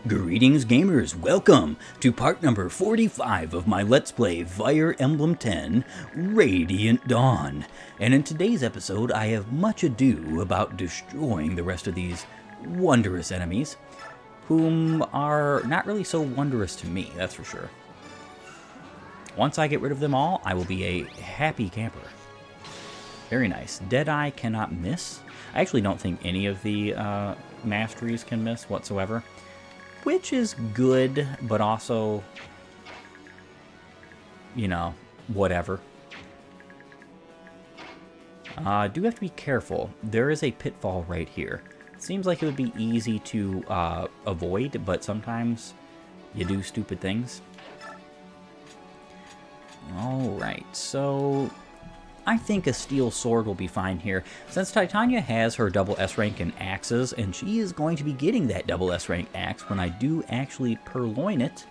Greetings gamers, welcome to part number 45 of my Let's Play Fire Emblem 10, Radiant Dawn. And in today's episode I have much ado about destroying the rest of these wondrous enemies, whom are not really so wondrous to me, that's for sure. Once I get rid of them all, I will be a happy camper. Very nice. Deadeye cannot miss. I actually don't think any of the masteries can miss whatsoever. Which is good, but also, you know, whatever. Do have to be careful. There is a pitfall right here. It seems like it would be easy to avoid, but sometimes you do stupid things. Alright, so I think a steel sword will be fine here, since Titania has her double S rank in axes, and she is going to be getting that double S rank axe when I do actually purloin it.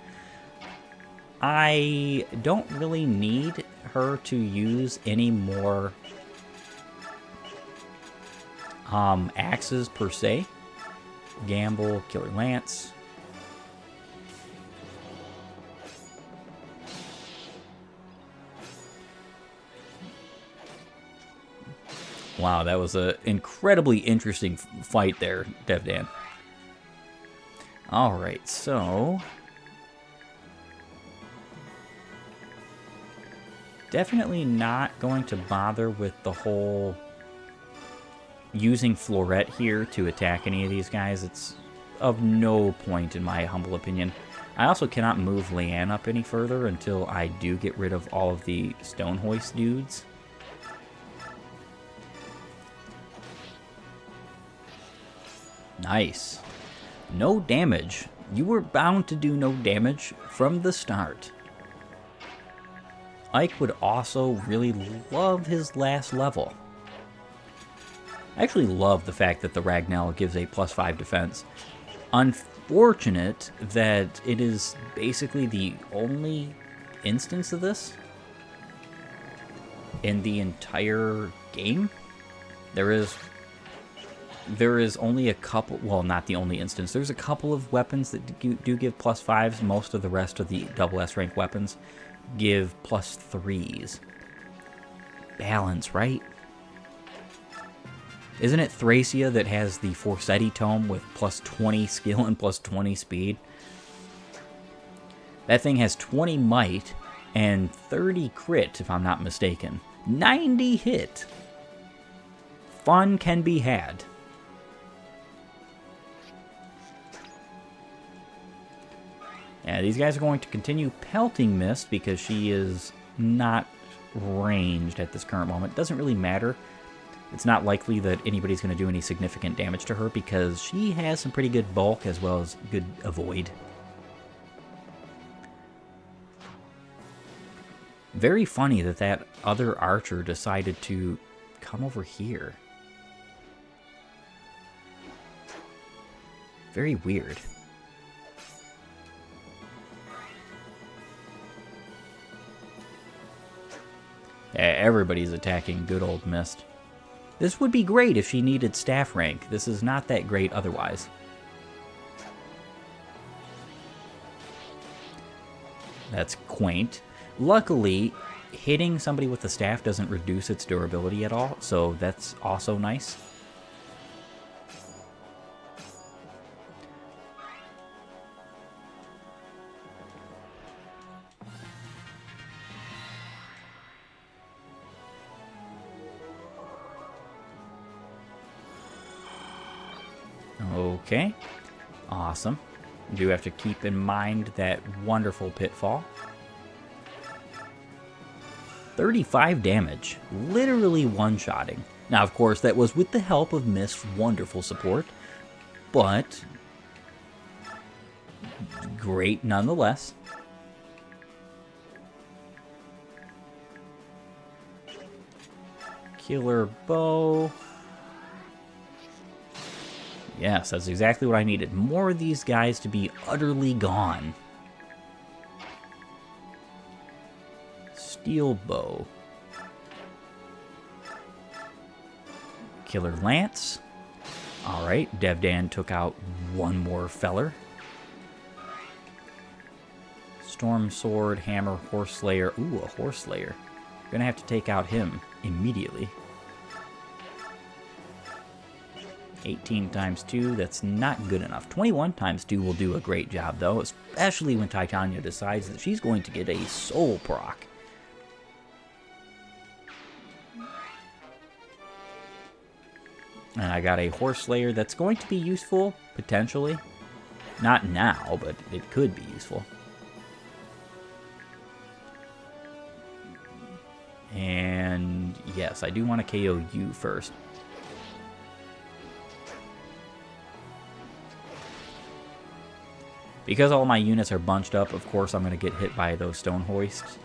I don't really need her to use any more axes per se. Gamble, Killer Lance. Wow, that was an incredibly interesting fight there, DevDan. Alright, so definitely not going to bother with the whole using Floret here to attack any of these guys. It's of no point in my humble opinion. I also cannot move Leanne up any further until I do get rid of all of the Stone Hoist dudes. Nice. No damage. You were bound to do no damage from the start. Ike would also really love his last level. I actually love the fact that the Ragnell gives a +5 defense. Unfortunate that it is basically the only instance of this in the entire game. There is only a couple, well, not the only instance. There's a couple of weapons that do give +5s. Most of the rest of the double S rank weapons give +3s. Balance, right? Isn't it Thracia that has the Forseti tome with +20 skill and +20 speed? That thing has 20 might and 30 crit, if I'm not mistaken. 90 hit. Fun can be had. Yeah, these guys are going to continue pelting Mist because she is not ranged at this current moment. Doesn't really matter. It's not likely that anybody's going to do any significant damage to her because she has some pretty good bulk as well as good avoid. Very funny that that other archer decided to come over here. Very weird. Everybody's attacking good old Mist. This would be great if she needed staff rank. This is not that great otherwise. That's quaint. Luckily, hitting somebody with the staff doesn't reduce its durability at all, so that's also nice. Okay, awesome. You do have to keep in mind that wonderful pitfall. 35 damage, literally one-shotting. Now, of course, that was with the help of Mist's wonderful support, but great nonetheless. Killer bow. Yes, that's exactly what I needed. More of these guys to be utterly gone. Steel bow. Killer lance. Alright, DevDan took out one more feller. Storm Sword, Hammer, Horse Slayer. Ooh, a Horse Slayer. Gonna have to take out him immediately. 18 times 2, that's not good enough. 21 times 2 will do a great job, though, especially when Titania decides that she's going to get a soul proc. And I got a Horse Slayer that's going to be useful, potentially. Not now, but it could be useful. And yes, I do want to KO you first. Because all my units are bunched up, of course I'm going to get hit by those stone hoists.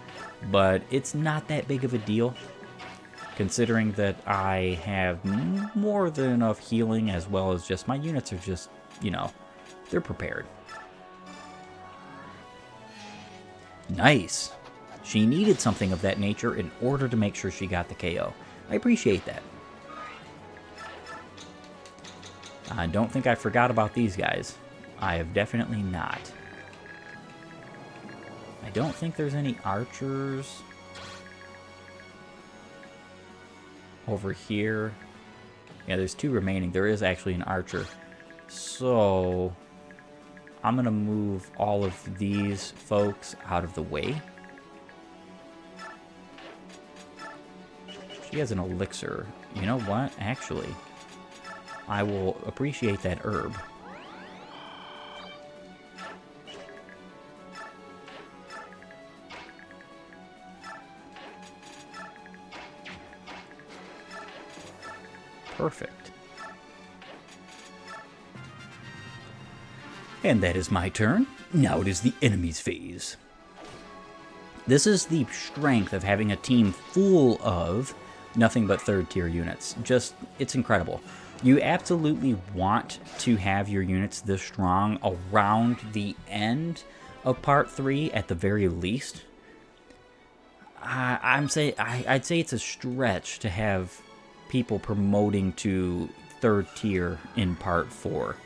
But it's not that big of a deal, considering that I have more than enough healing, as well as just my units are just, you know, they're prepared. Nice. She needed something of that nature in order to make sure she got the KO. I appreciate that. I don't think I forgot about these guys. I have definitely not. I don't think there's any archers over here. Yeah, there's 2 remaining. There is actually an archer. So I'm going to move all of these folks out of the way. She has an elixir. You know what? Actually, I will appreciate that herb. Perfect. And that is my turn. Now it is the enemy's phase. This is the strength of having a team full of nothing but 3rd tier units. Just, it's incredible. You absolutely want to have your units this strong around the end of Part 3 at the very least. I'd say it's a stretch to have people promoting to 3rd tier in Part 4.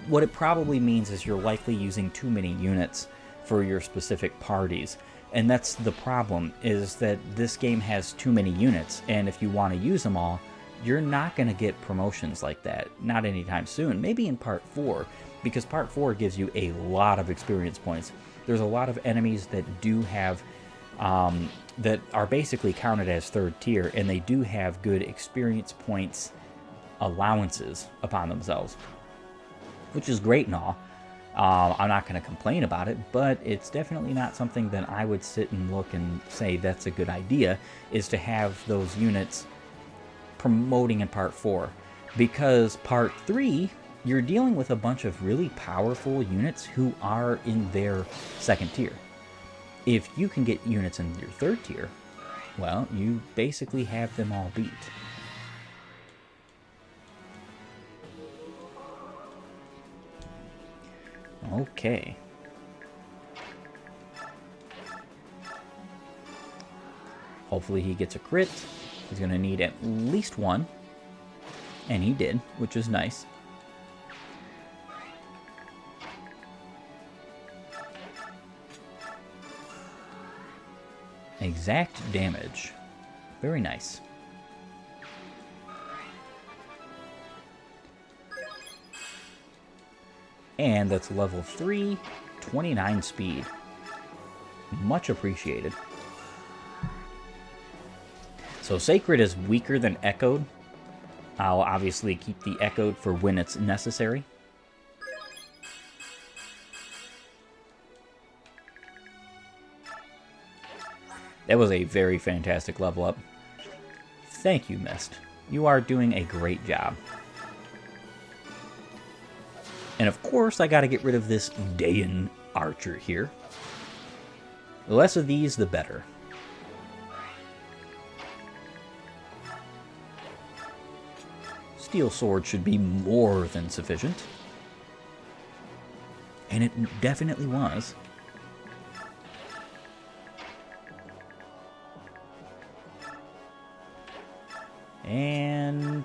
What it probably means is you're likely using too many units for your specific parties. And that's the problem, is that this game has too many units, and if you want to use them all, you're not going to get promotions like that. Not anytime soon. Maybe in Part 4, because Part 4 gives you a lot of experience points. There's a lot of enemies that do have that are basically counted as 3rd tier, and they do have good experience points allowances upon themselves, which is great and all. I'm not going to complain about it, but it's definitely not something that I would sit and look and say that's a good idea, is to have those units promoting in Part 4. Because Part 3, you're dealing with a bunch of really powerful units who are in their 2nd tier. If you can get units in your 3rd tier, well, you basically have them all beat. Okay. Hopefully he gets a crit. He's going to need at least 1. And he did, which is nice. Exact damage. Very nice. And that's level 3, 29 speed. Much appreciated. So Sacred is weaker than Echoed. I'll obviously keep the Echoed for when it's necessary. That was a very fantastic level up. Thank you, Mist. You are doing a great job. And of course, I gotta get rid of this Daein archer here. The less of these, the better. Steel sword should be more than sufficient. And it definitely was. And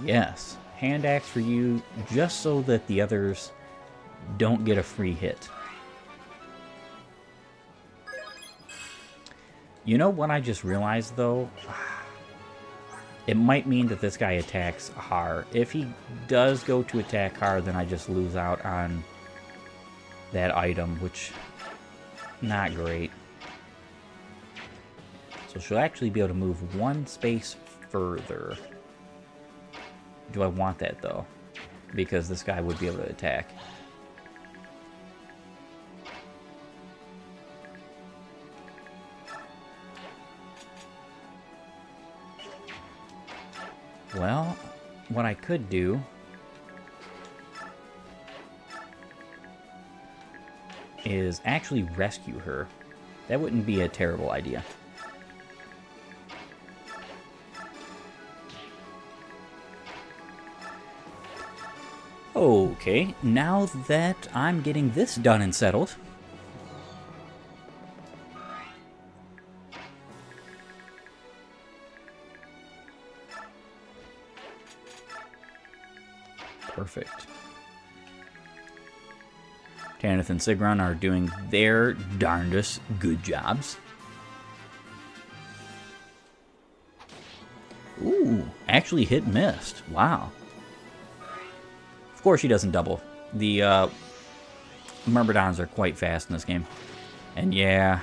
yes, hand axe for you, just so that the others don't get a free hit. You know what I just realized, though? It might mean that this guy attacks hard. If he does go to attack hard, then I just lose out on that item, which, not great. So she'll actually be able to move one space further. Do I want that, though? Because this guy would be able to attack. Well, what I could do is actually rescue her. That wouldn't be a terrible idea. Okay, now that I'm getting this done and settled, perfect. Tanith and Sigron are doing their darndest good jobs. Ooh, actually hit missed. Wow. Of course she doesn't double. The Myrmidons are quite fast in this game. And yeah,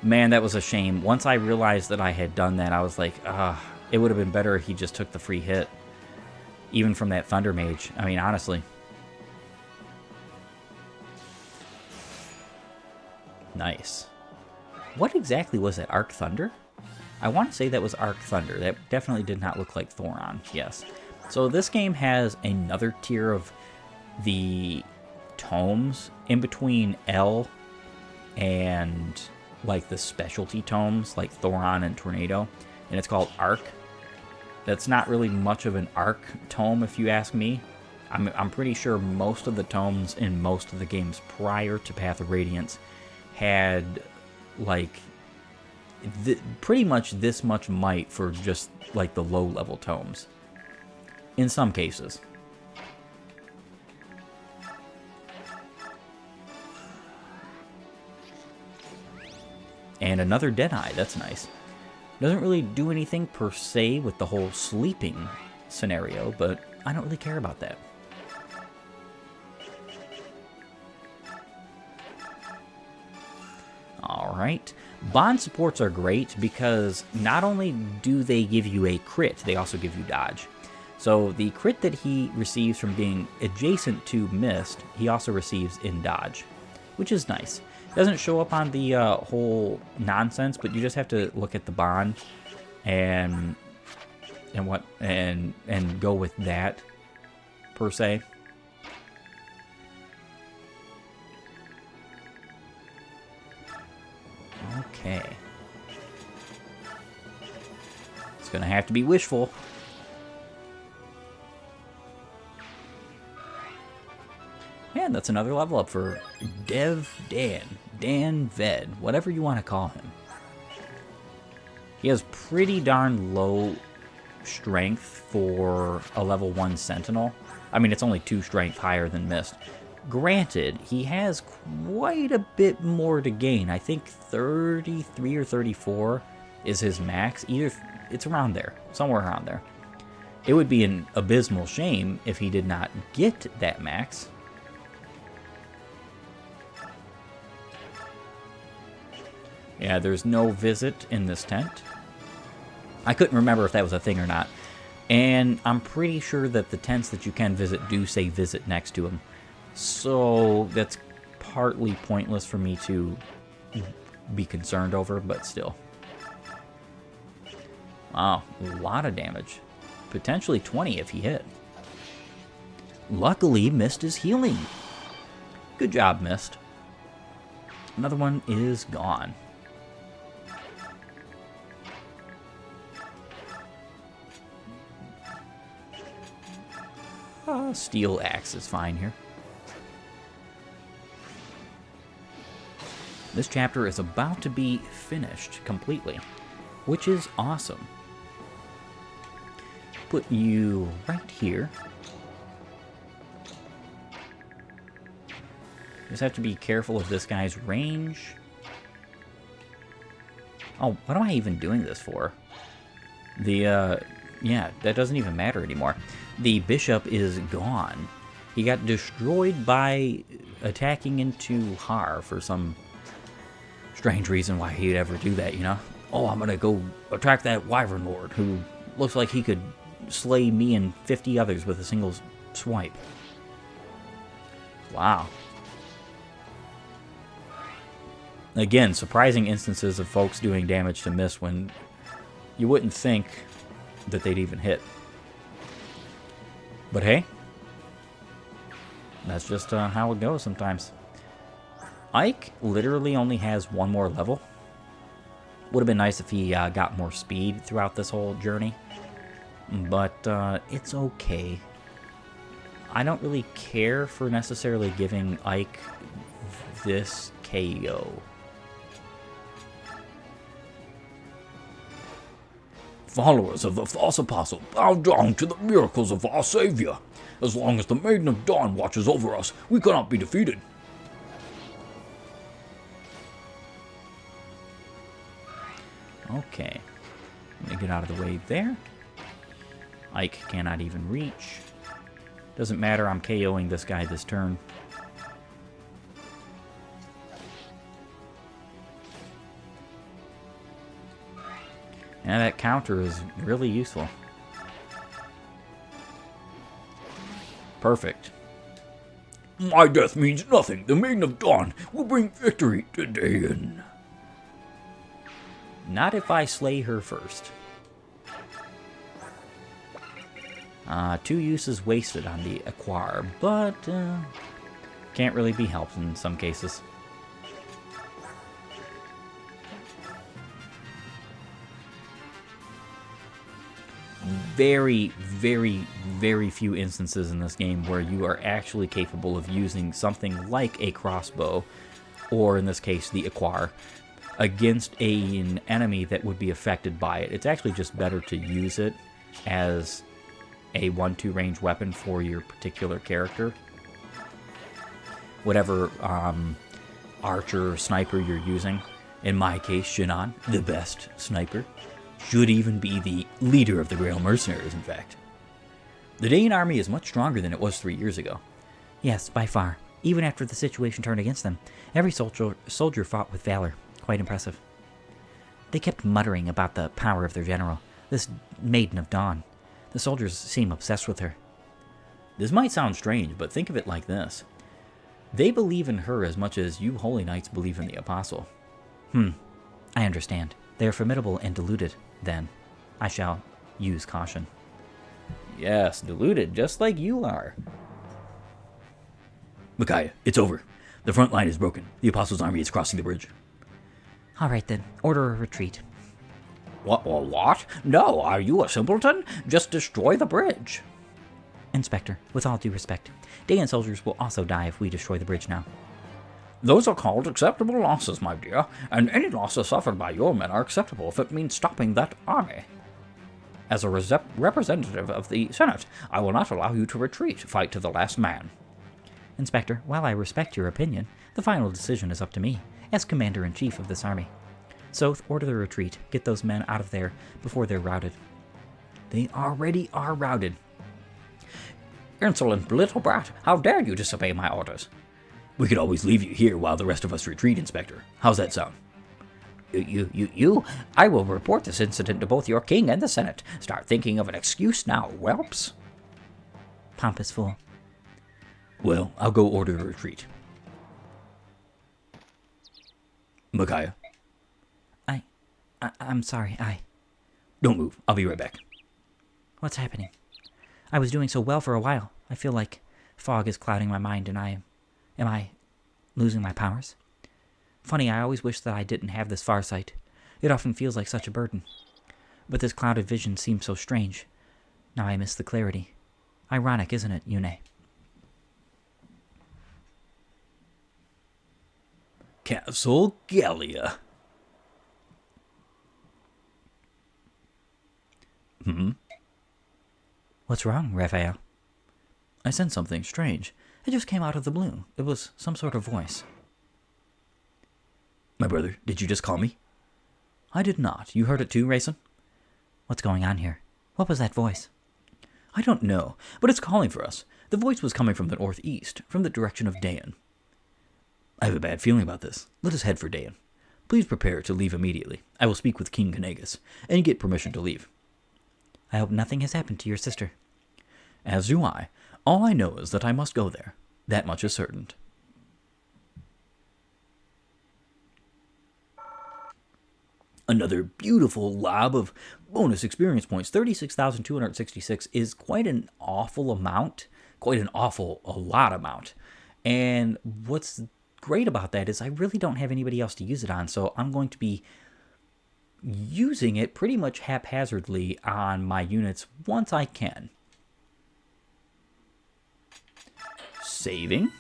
man, that was a shame. Once I realized that I had done that, I was like, it would have been better if he just took the free hit. Even from that Thunder Mage. I mean, honestly. Nice. What exactly was that? Arc Thunder? I want to say that was Arc Thunder. That definitely did not look like Thoron. Yes. So this game has another tier of the tomes in between L and like the specialty tomes like Thoron and Tornado. And it's called Arc. That's not really much of an Arc tome if you ask me. I'm pretty sure most of the tomes in most of the games prior to Path of Radiance had like pretty much this much might for just like the low level tomes. In some cases. And another Deadeye, that's nice. Doesn't really do anything per se with the whole sleeping scenario, but I don't really care about that. Alright. Bond supports are great because not only do they give you a crit, they also give you dodge. So the crit that he receives from being adjacent to Mist, he also receives in dodge, which is nice. Doesn't show up on the whole nonsense, but you just have to look at the bond and go with that per se. Okay. It's gonna have to be wishful. And that's another level up for Dan Ved, whatever you want to call him. He has pretty darn low strength for a level 1 Sentinel. I mean, it's only 2 strength higher than Mist. Granted, he has quite a bit more to gain. I think 33 or 34 is his max. It's around there, somewhere around there. It would be an abysmal shame if he did not get that max. Yeah, there's no visit in this tent. I couldn't remember if that was a thing or not. And I'm pretty sure that the tents that you can visit do say visit next to them. So that's partly pointless for me to be concerned over, but still. Wow, a lot of damage. Potentially 20 if he hit. Luckily, Mist is healing. Good job, Mist. Another one is gone. Steel axe is fine here. This chapter is about to be finished completely, which is awesome. Put you right here. Just have to be careful of this guy's range. Oh, what am I even doing this for? Yeah, that doesn't even matter anymore. The bishop is gone. He got destroyed by attacking into Har for some strange reason why he'd ever do that, you know? Oh, I'm gonna go attack that Wyvern Lord who looks like he could slay me and 50 others with a single swipe. Wow. Again, surprising instances of folks doing damage to miss when you wouldn't think that they'd even hit. But hey, that's just how it goes sometimes. Ike literally only has one more level. Would have been nice if he got more speed throughout this whole journey. But it's okay. I don't really care for necessarily giving Ike this KO. Followers of the false apostle, bow down to the miracles of our Savior. As long as the Maiden of Dawn watches over us, we cannot be defeated. Okay. Let me get out of the way there. Ike cannot even reach. Doesn't matter, I'm KOing this guy this turn. And that counter is really useful. Perfect. My death means nothing. The Maiden of Dawn will bring victory to Daein. Not if I slay her first. 2 uses wasted on the acquire, but can't really be helped in some cases. Very, very, very few instances in this game where you are actually capable of using something like a crossbow, or in this case, the acquire, against an enemy that would be affected by it. It's actually just better to use it as a 1-2 range weapon for your particular character. Whatever archer or sniper you're using. In my case, Shinon, the best sniper. Should even be the leader of the Grail Mercenaries, in fact. The Daein army is much stronger than it was 3 years ago. Yes, by far. Even after the situation turned against them, every soldier fought with valor. Quite impressive. They kept muttering about the power of their general, this Maiden of Dawn. The soldiers seem obsessed with her. This might sound strange, but think of it like this. They believe in her as much as you Holy Knights believe in the Apostle. I understand. They are formidable and deluded, then. I shall use caution. Yes, deluded, just like you are. Micaiah, it's over. The front line is broken. The Apostle's army is crossing the bridge. All right, then. Order a retreat. What? No, are you a simpleton? Just destroy the bridge. Inspector, with all due respect, Daein soldiers will also die if we destroy the bridge now. Those are called acceptable losses, my dear, and any losses suffered by your men are acceptable if it means stopping that army. As a representative of the Senate, I will not allow you to retreat. Fight to the last man. Inspector, while I respect your opinion, the final decision is up to me, as Commander-in-Chief of this army. Soth, order the retreat. Get those men out of there before they're routed. They already are routed. Insolent little brat, how dare you disobey my orders? We could always leave you here while the rest of us retreat, Inspector. How's that sound? I will report this incident to both your king and the Senate. Start thinking of an excuse now, whelps. Pompous fool. Well, I'll go order a retreat. Micaiah. I'm sorry, Don't move. I'll be right back. What's happening? I was doing so well for a while. I feel like fog is clouding my mind and am I losing my powers? Funny, I always wish that I didn't have this farsight. It often feels like such a burden. But this clouded vision seems so strange. Now I miss the clarity. Ironic, isn't it, Yune? Castle Gallia. What's wrong, Raphael? I sensed something strange. It just came out of the blue. It was some sort of voice. My brother, did you just call me? I did not. You heard it too, Rayson? What's going on here? What was that voice? I don't know, but it's calling for us. The voice was coming from the northeast, from the direction of Daein. I have a bad feeling about this. Let us head for Daein. Please prepare to leave immediately. I will speak with King Kanagas and get permission to leave. I hope nothing has happened to your sister. As do I. All I know is that I must go there. That much is certain. Another beautiful lob of bonus experience points. 36,266 is quite an awful amount. Quite an awful, a lot amount. And what's great about that is I really don't have anybody else to use it on, so I'm going to be using it pretty much haphazardly on my units once I can. Saving.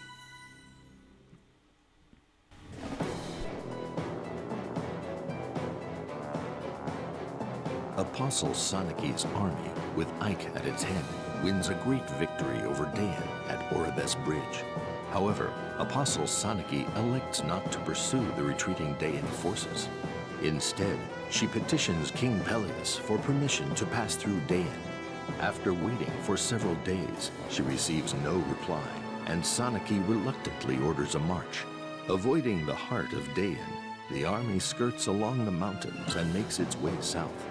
Apostle Soniki's army, with Ike at its head, wins a great victory over Daein at Oribes Bridge. However, Apostle Soniki elects not to pursue the retreating Daein forces. Instead, she petitions King Telius for permission to pass through Daein. After waiting for several days, she receives no reply, and Soniki reluctantly orders a march. Avoiding the heart of Daein, the army skirts along the mountains and makes its way south.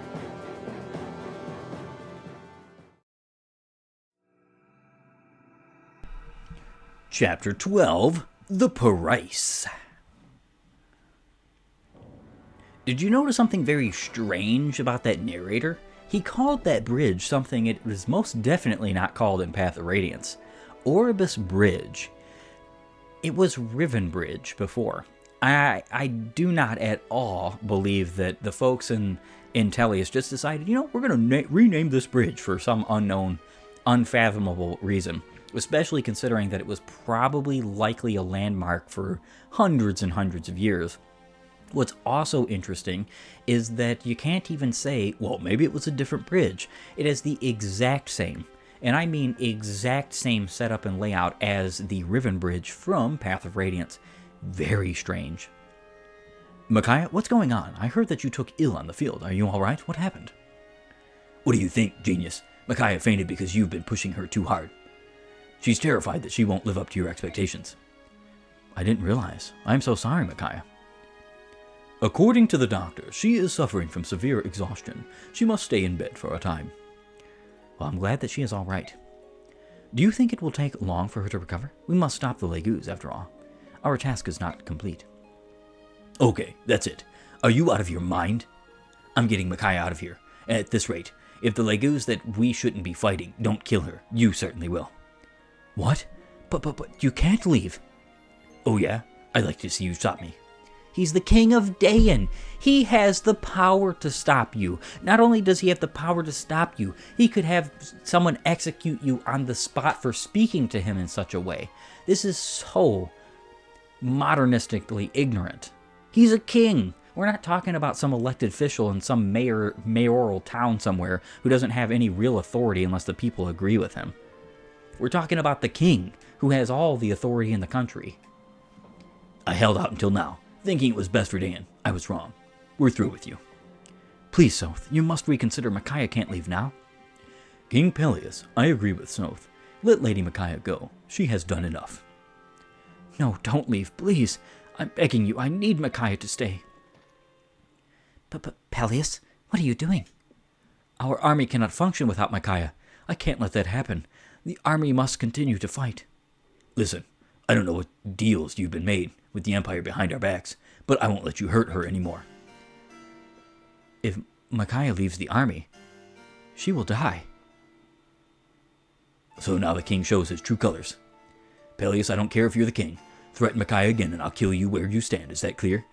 Chapter 12, The Price. Did you notice something very strange about that narrator? He called that bridge something it was most definitely not called in Path of Radiance. Oribes Bridge. It was Riven Bridge before. I do not at all believe that the folks in Telius just decided, we're going to rename this bridge for some unknown, unfathomable reason. Especially considering that it was probably likely a landmark for hundreds and hundreds of years. What's also interesting is that you can't even say, well, maybe it was a different bridge. It has the exact same, and I mean exact same setup and layout as the Riven Bridge from Path of Radiance. Very strange. Micaiah, what's going on? I heard that you took ill on the field. Are you all right? What happened? What do you think, genius? Micaiah fainted because you've been pushing her too hard. She's terrified that she won't live up to your expectations. I didn't realize. I'm so sorry, Micaiah. According to the doctor, she is suffering from severe exhaustion. She must stay in bed for a time. Well, I'm glad that she is all right. Do you think it will take long for her to recover? We must stop the Legus, after all. Our task is not complete. Okay, that's it. Are you out of your mind? I'm getting Micaiah out of here. At this rate, if the Legus that we shouldn't be fighting don't kill her, you certainly will. What? But you can't leave. Oh yeah? I'd like to see you stop me. He's the king of Daein. He has the power to stop you. Not only does he have the power to stop you, he could have someone execute you on the spot for speaking to him in such a way. This is so modernistically ignorant. He's a king. We're not talking about some elected official in some mayoral town somewhere who doesn't have any real authority unless the people agree with him. We're talking about the king, who has all the authority in the country. I held out until now, thinking it was best for Daein. I was wrong. We're through with you. Please, Soth, you must reconsider. Micaiah can't leave now. King Peleus, I agree with Soth. Let Lady Micaiah go. She has done enough. No, don't leave, please. I'm begging you. I need Micaiah to stay. But Peleus, what are you doing? Our army cannot function without Micaiah. I can't let that happen. The army must continue to fight. Listen, I don't know what deals you've been made with the Empire behind our backs, but I won't let you hurt her anymore. If Micaiah leaves the army, she will die. So now the king shows his true colors. Peleus, I don't care if you're the king. Threaten Micaiah again and I'll kill you where you stand. Is that clear?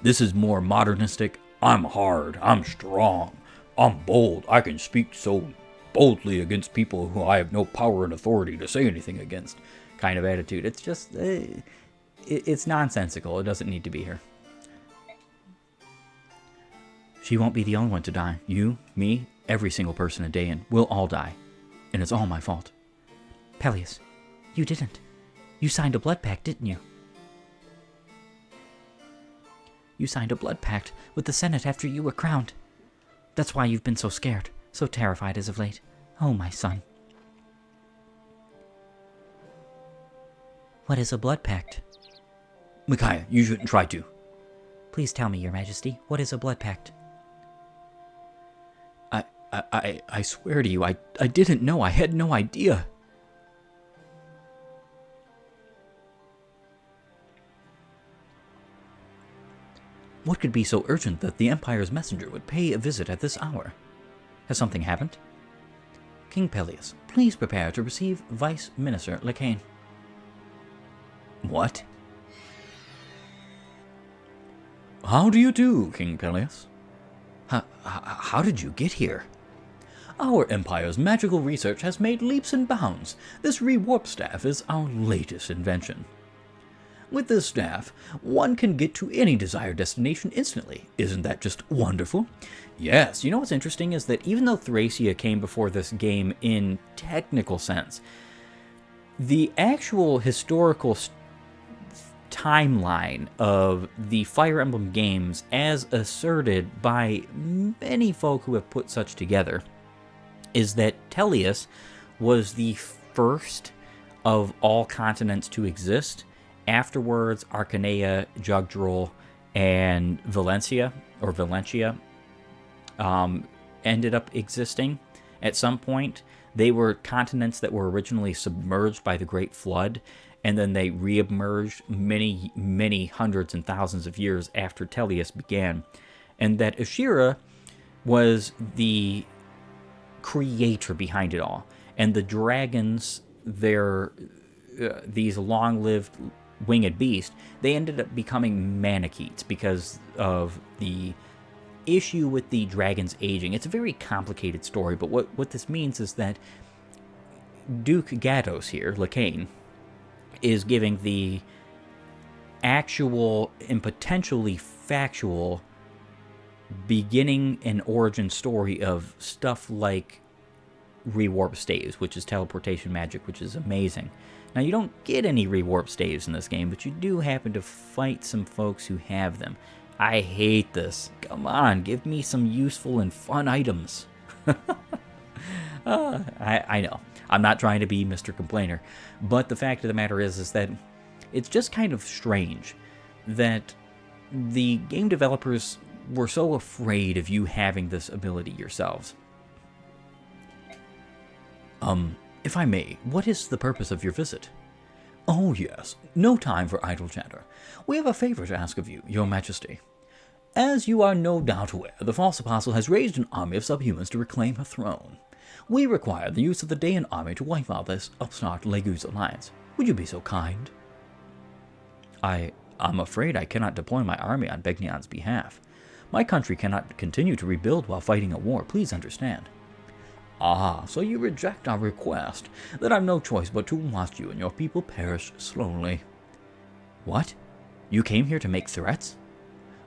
This is more modernistic. I'm hard. I'm strong. I'm bold. I can speak so boldly against people who I have no power and authority to say anything against kind of attitude. It's just, it's nonsensical. It doesn't need to be here. She won't be the only one to die. You, me, every single person in Daein will all die. And it's all my fault. Peleus, you didn't. You signed a blood pact, didn't you? You signed a blood pact with the Senate after you were crowned. That's why you've been so scared, so terrified as of late. Oh, my son. What is a blood pact? Micaiah, you shouldn't try to. Please tell me, Your Majesty, what is a blood pact? I swear to you, I didn't know. I had no idea. What could be so urgent that the Empire's messenger would pay a visit at this hour? Has something happened? King Pelias, please prepare to receive Vice Minister Lekain. What? How do you do, King Pelias? How did you get here? Our Empire's magical research has made leaps and bounds. This rewarp staff is our latest invention. With this staff, one can get to any desired destination instantly. Isn't that just wonderful? Yes, you know what's interesting is that even though Thracia came before this game in technical sense, the actual historical timeline of the Fire Emblem games, as asserted by many folk who have put such together, is that Telius was the first of all continents to exist. Afterwards, Arcanea, Jugdral, and Valentia ended up existing at some point. They were continents that were originally submerged by the Great Flood, and then they re-emerged many, many hundreds and thousands of years after Telius began. And that Ashira was the creator behind it all. And the dragons, these long-lived winged beasts, they ended up becoming Manicheets because of the issue with the dragons aging. It's a very complicated story, but what this means is that Duke Gatos here, Lekain, is giving the actual and potentially factual beginning and origin story of stuff like rewarp staves, which is teleportation magic, which is amazing. Now, you don't get any rewarp staves in this game, but you do happen to fight some folks who have them. I hate this. Come on, give me some useful and fun items. I know. I'm not trying to be Mr. Complainer, but the fact of the matter is that it's just kind of strange that the game developers were so afraid of you having this ability yourselves. If I may, what is the purpose of your visit? Oh yes, no time for idle chatter. We have a favor to ask of you, Your Majesty. As you are no doubt aware, the false apostle has raised an army of subhumans to reclaim her throne. We require the use of the Daein army to wipe out this upstart Legu's alliance. Would you be so kind? I'm afraid I cannot deploy my army on Begnion's behalf. My country cannot continue to rebuild while fighting a war, please understand. Ah, so you reject our request. Then I've no choice but to watch you and your people perish slowly. What? You came here to make threats?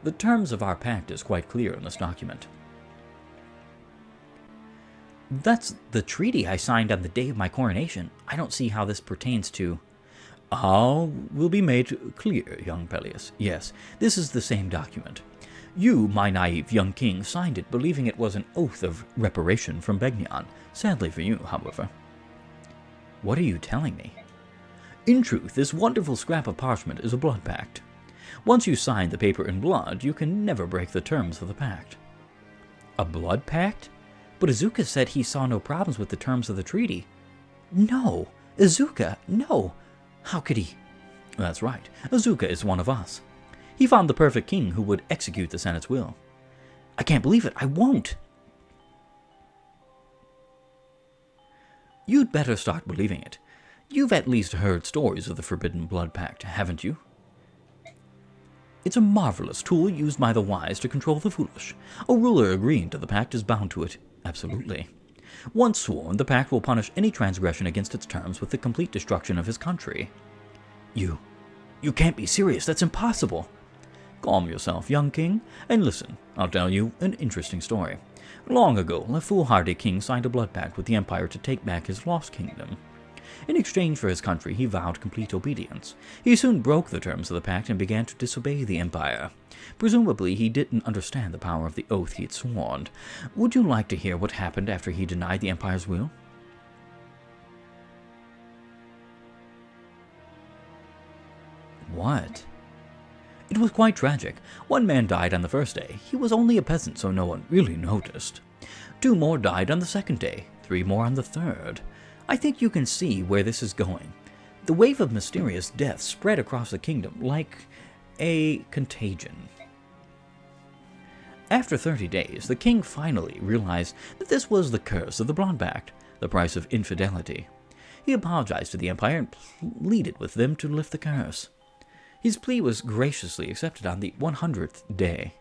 The terms of our pact is quite clear in this document. That's the treaty I signed on the day of my coronation. I don't see how this pertains to... All will be made clear, young Pelias. Yes, this is the same document. You, my naive young king, signed it believing it was an oath of reparation from Begnion. Sadly for you, however. What are you telling me? In truth, this wonderful scrap of parchment is a blood pact. Once you sign the paper in blood, you can never break the terms of the pact. A blood pact? But Izuka said he saw no problems with the terms of the treaty. No! Izuka, no! How could he? That's right. Izuka is one of us. He found the perfect king who would execute the Senate's will. I can't believe it. I won't. You'd better start believing it. You've at least heard stories of the Forbidden Blood Pact, haven't you? It's a marvelous tool used by the wise to control the foolish. A ruler agreeing to the pact is bound to it. Absolutely. Once sworn, the pact will punish any transgression against its terms with the complete destruction of his country. You can't be serious. That's impossible. Calm yourself, young king, and listen. I'll tell you an interesting story. Long ago, a foolhardy king signed a blood pact with the Empire to take back his lost kingdom. In exchange for his country, he vowed complete obedience. He soon broke the terms of the pact and began to disobey the Empire. Presumably, he didn't understand the power of the oath he had sworn. Would you like to hear what happened after he denied the Empire's will? What? It was quite tragic. One man died on the first day. He was only a peasant, so no one really noticed. 2 more died on the second day, 3 more on the third. I think you can see where this is going. The wave of mysterious death spread across the kingdom like a contagion. After 30 days, the king finally realized that this was the curse of the Blood Pact, the price of infidelity. He apologized to the Empire and pleaded with them to lift the curse. His plea was graciously accepted on the 100th day.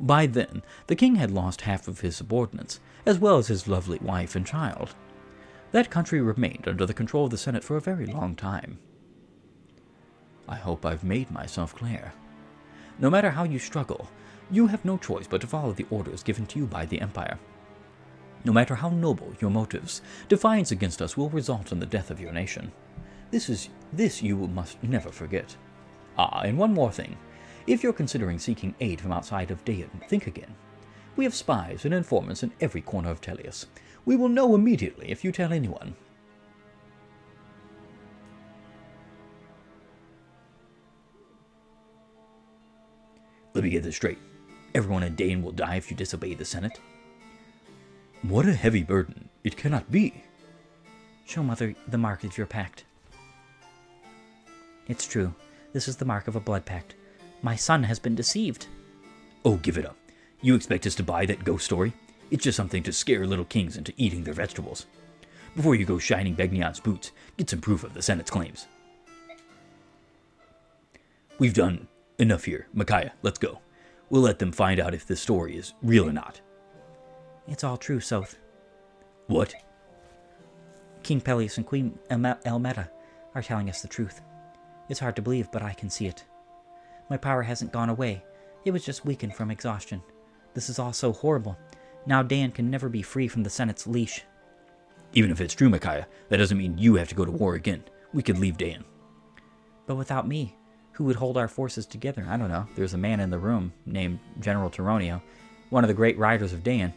By then, the king had lost half of his subordinates, as well as his lovely wife and child. That country remained under the control of the Senate for a very long time. I hope I've made myself clear. No matter how you struggle, you have no choice but to follow the orders given to you by the Empire. No matter how noble your motives, defiance against us will result in the death of your nation. This you must never forget. And one more thing. If you're considering seeking aid from outside of Daein, think again. We have spies and informants in every corner of Telius. We will know immediately if you tell anyone. Let me get this straight. Everyone in Daein will die if you disobey the Senate? What a heavy burden. It cannot be. Show Mother the mark of your pact. It's true. This is the mark of a blood pact. My son has been deceived. Oh, give it up. You expect us to buy that ghost story? It's just something to scare little kings into eating their vegetables. Before you go shining Begnion's boots, get some proof of the Senate's claims. We've done enough here. Micaiah, let's go. We'll let them find out if this story is real or not. It's all true, Soth. What? King Pelias and Queen Elmeta are telling us the truth. It's hard to believe, but I can see it. My power hasn't gone away. It was just weakened from exhaustion. This is all so horrible. Now Daein can never be free from the Senate's leash. Even if it's true, Micaiah, that doesn't mean you have to go to war again. We could leave Daein. But without me, who would hold our forces together? I don't know. There's a man in the room named General Tironio, one of the great riders of Daein.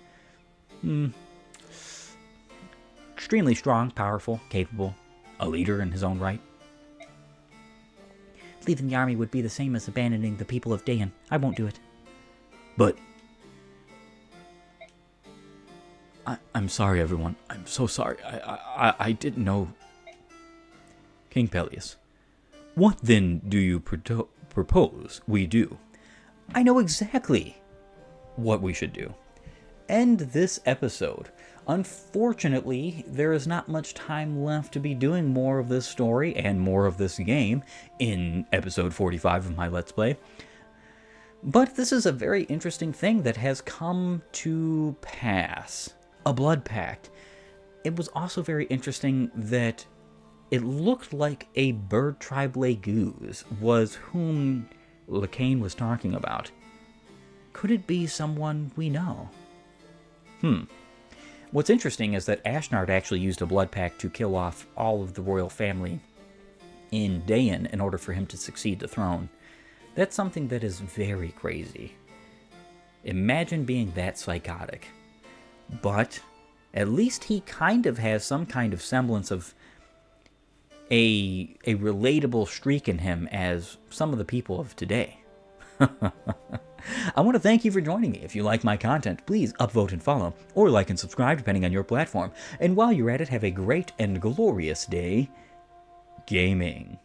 Extremely strong, powerful, capable, a leader in his own right. Leaving the army would be the same as abandoning the people of Daein. I won't do it. But I'm sorry, everyone. I'm so sorry. I didn't know. King Pelias, what then do you propose we do? I know exactly what we should do. End this episode. Unfortunately, there is not much time left to be doing more of this story and more of this game in episode 45 of my Let's Play. But this is a very interesting thing that has come to pass. A blood pact. It was also very interesting that it looked like a bird tribe Legoose was whom Lacane was talking about. Could it be someone we know? What's interesting is that Ashnard actually used a blood pact to kill off all of the royal family in Daein in order for him to succeed the throne. That's something that is very crazy. Imagine being that psychotic. But at least he kind of has some kind of semblance of a relatable streak in him as some of the people of today. I want to thank you for joining me. If you like my content, please upvote and follow, or like and subscribe depending on your platform. And while you're at it, have a great and glorious day gaming.